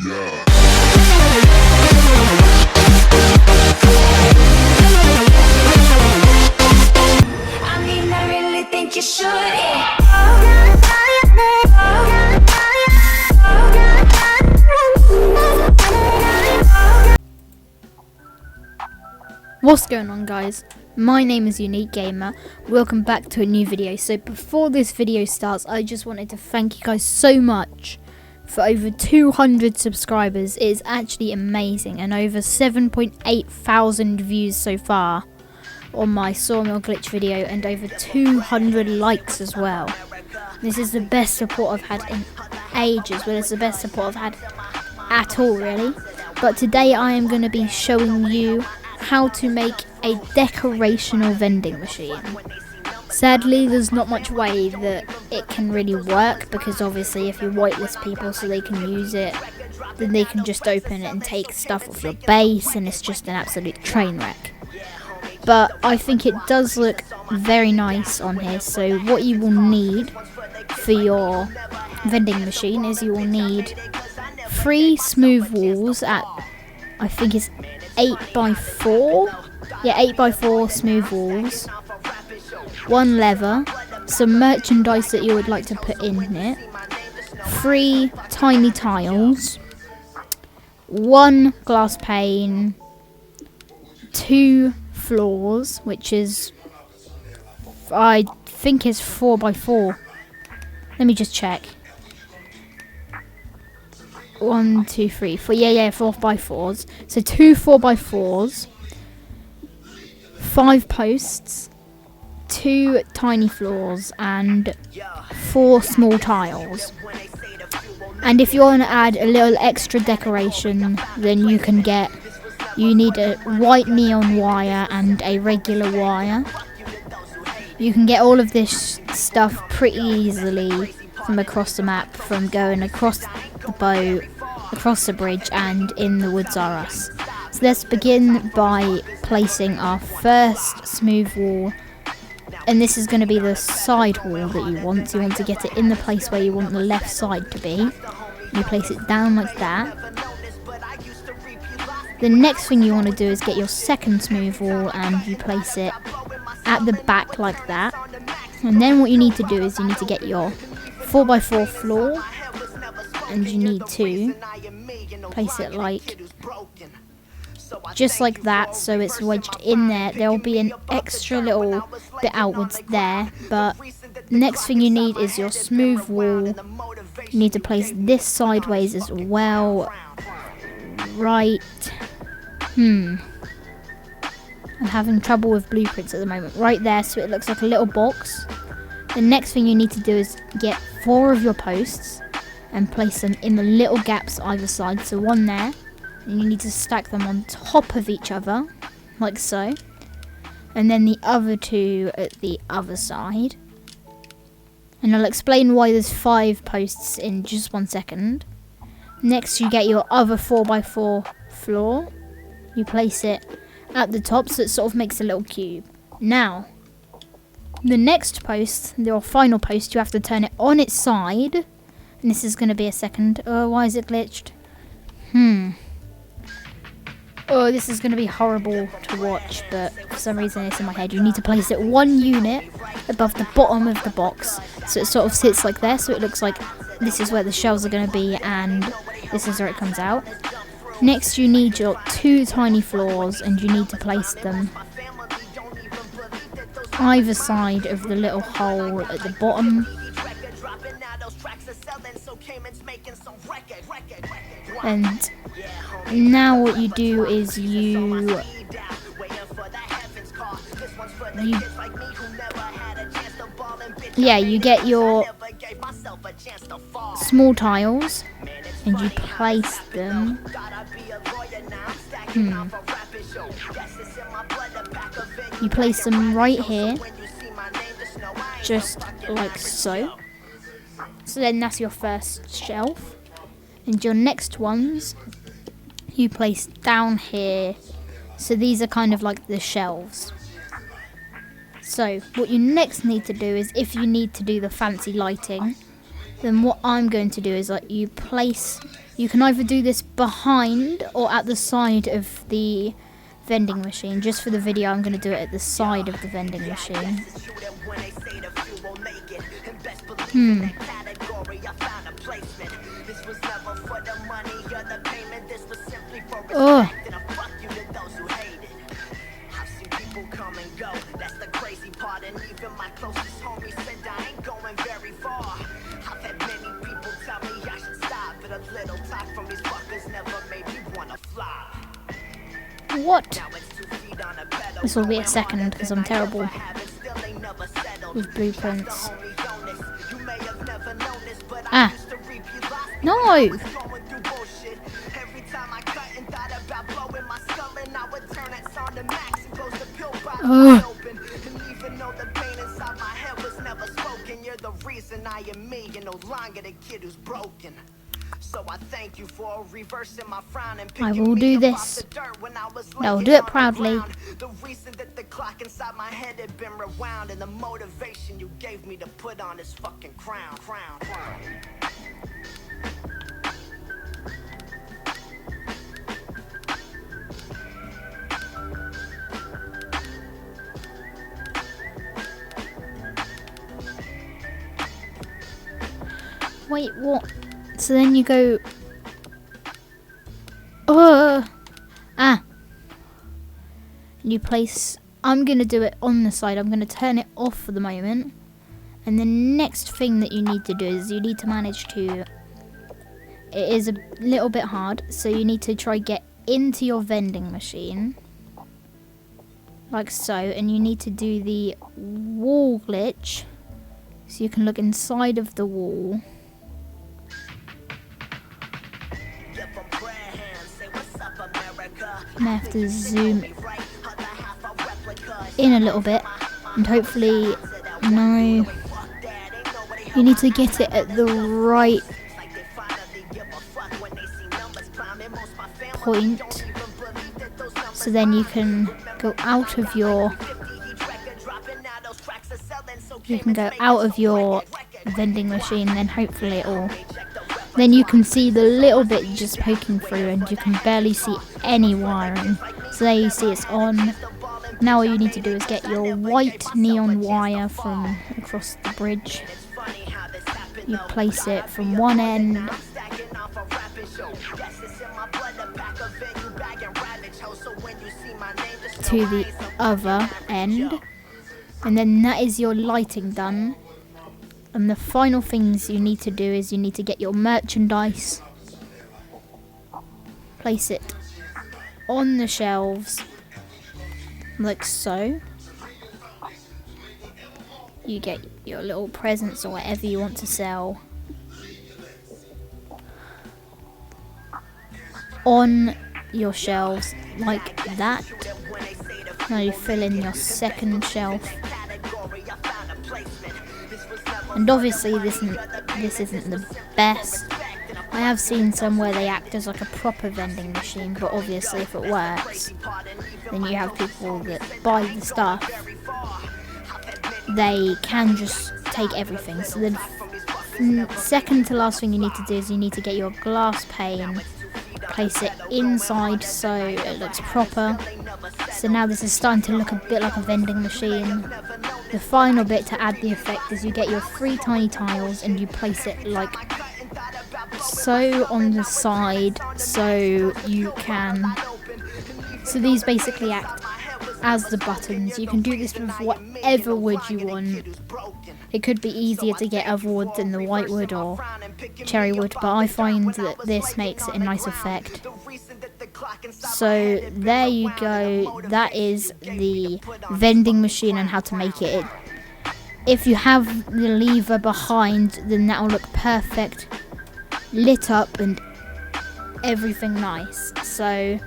Yeah. I mean, I really think you should. What's going on, guys? My name is Unique Gamer. Welcome back to a new video. So before this video starts, I just wanted to thank you guys so much for over 200 subscribers. It is actually amazing, and over 7.8 thousand views so far on my Sawmill Glitch video, and over 200 likes as well. This is the best support I've had in ages. Well, it's the best support I've had at all, really. But today I am going to be showing you how to make a decorational vending machine. Sadly, there's not much way that it can really work, because obviously if you whitelist people so they can use it, then they can just open it and take stuff off your base, and it's just an absolute train wreck. But I think it does look very nice on here. So what you will need for your vending machine is you will need 3 smooth walls at, I think it's 8x4. Yeah, 8x4 smooth walls. 1 lever. Some merchandise that you would like to put in it. 3 tiny tiles. 1 glass pane. 2 floors, which is, I think is 4x4. Let me just check. 1, 2, 3, 4. Yeah, 4x4s. So 2 4x4s, 5 posts, 2 tiny floors, and 4 small tiles. And if you want to add a little extra decoration, then you need a white neon wire and a regular wire. You can get all of this stuff pretty easily from across the map, from going across the boat, across the bridge, and in the Woods R Us. So let's begin by placing our first smooth wall, and this is going to be the side wall that you want. So you want to get it in the place where you want the left side to be. You place it down like that. The next thing you want to do is get your second smooth wall, and you place it at the back like that. And then what you need to do is you need to get your 4x4 floor, and you need to place it like just like that, so it's wedged in there. There will be an extra little bit outwards there, but next thing you need is your smooth wall. You need to place this sideways as well. Right. I'm having trouble with blueprints at the moment. Right there, so it looks like a little box. The next thing you need to do is get 4 of your posts and place them in the little gaps either side. So 1 there, and you need to stack them on top of each other, like so. And then the other 2 at the other side. And I'll explain why there's 5 posts in just 1 second. Next, you get your other 4x4 floor. You place it at the top, so it sort of makes a little cube. Now, the next post, your final post, you have to turn it on its side. And this is going to be a second. Oh, why is it glitched? Oh, this is going to be horrible to watch, but for some reason it's in my head. You need to place it 1 unit above the bottom of the box, so it sort of sits like there, so it looks like this is where the shells are going to be, and this is where it comes out. Next, you need your 2 tiny floors, and you need to place them either side of the little hole at the bottom. And now what you do is you get your small tiles and you place them. You place them right here, just like so. So then that's your first shelf. And your next ones you place down here. So these are kind of like the shelves. So what you next need to do is, if you need to do the fancy lighting, then what I'm going to do is like you can either do this behind or at the side of the vending machine. Just for the video, I'm going to do it at the side of the vending machine. Oh. What? This will be a second because I'm terrible with blueprints. Ah. No! Ugh. I will do this. I will do it proudly. The reason that the clock inside my head had been rewound, and the motivation you gave me to put on this fucking crown. Wait, what? So then you go... And you place... I'm going to do it on the side. I'm going to turn it off for the moment. And the next thing that you need to do is you need to manage to... It is a little bit hard. So you need to try get into your vending machine. Like so. And you need to do the wall glitch. So you can look inside of the wall. I'm gonna have to zoom in a little bit, and hopefully, no, you need to get it at the right point, so then you can go out of your vending machine, then hopefully then you can see the little bit just poking through, and you can barely see any wiring. So there you see it's on. Now all you need to do is get your white neon wire from across the bridge. You place it from one end to the other end. And then that is your lighting done. And the final things you need to do is you need to get your merchandise, place it on the shelves, like so. You get your little presents or whatever you want to sell on your shelves, like that. Now you fill in your second shelf. And obviously this isn't the best. I have seen some where they act as like a proper vending machine, but obviously if it works, then you have people that buy the stuff. They can just take everything. So the second to last thing you need to do is you need to get your glass pane, place it inside so it looks proper. So now this is starting to look a bit like a vending machine. The final bit to add the effect is you get your 3 tiny tiles and you place it like so on the side, so you can... So these basically act as the buttons. You can do this with whatever wood you want. It could be easier to get other wood than the white wood or cherry wood, but I find that this makes it a nice effect. So there you go, that is the vending machine and how to make it. If you have the lever behind, then that will look perfect, lit up and everything nice. So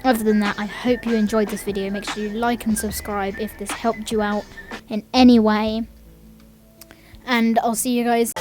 other than that, I hope you enjoyed this video. Make sure you like and subscribe if this helped you out in any way, and I'll see you guys